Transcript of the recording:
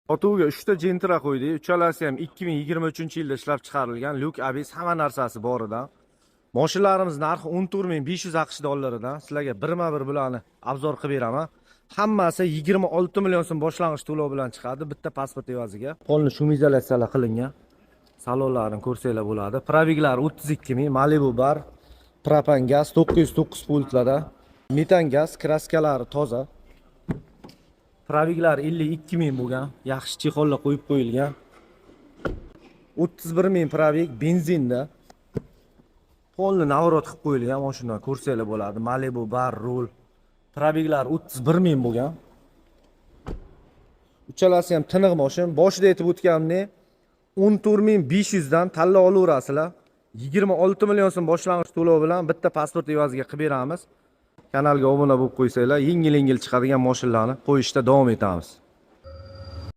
Sotuvga 3 ta Gentra qo'ydik. Uchalasi ham 2023-yilda ishlab chiqarilgan. Lyuk Abis hamma narsasi bor edi. Mashinalarimiz narxi 14500 AQSh dollaridan. Sizlarga birma-bir bularni obzor qilib beraman. Hammasi 26 million so'm boshlang'ich to'lov bilan chiqadi, bitta pasport evaziga. Polni shumizatsiyalar qilingan. Salonlarini ko'rsanglar bo'ladi. Probeglar 32 ming, Malibu bar, propan gaz 909 pultlarda, metan gaz, kraskalari toza. Probeglar 52 ming bo'lgan, yaxshi chexollar qo'yib qo'yilgan. 31 ming probeg benzinda. Polni navrot qilib qo'yilgan mashina, ko'rsanglar bo'ladi. Malibu bar, rul. Probeglar 31 ming bo'lgan. Uchalasi ham tiniq mashina. Boshida aytib o'tganimdek 14500 dan tanlab olaverasizlar. 26 million so'm boshlang'ich to'lov bilan bitta pasport evaziga qilib beramiz. Kanalga obuna bo'lib qo'ysanglar, yengil-yengil chiqadigan mashinalarni qo'yishda davom etamiz.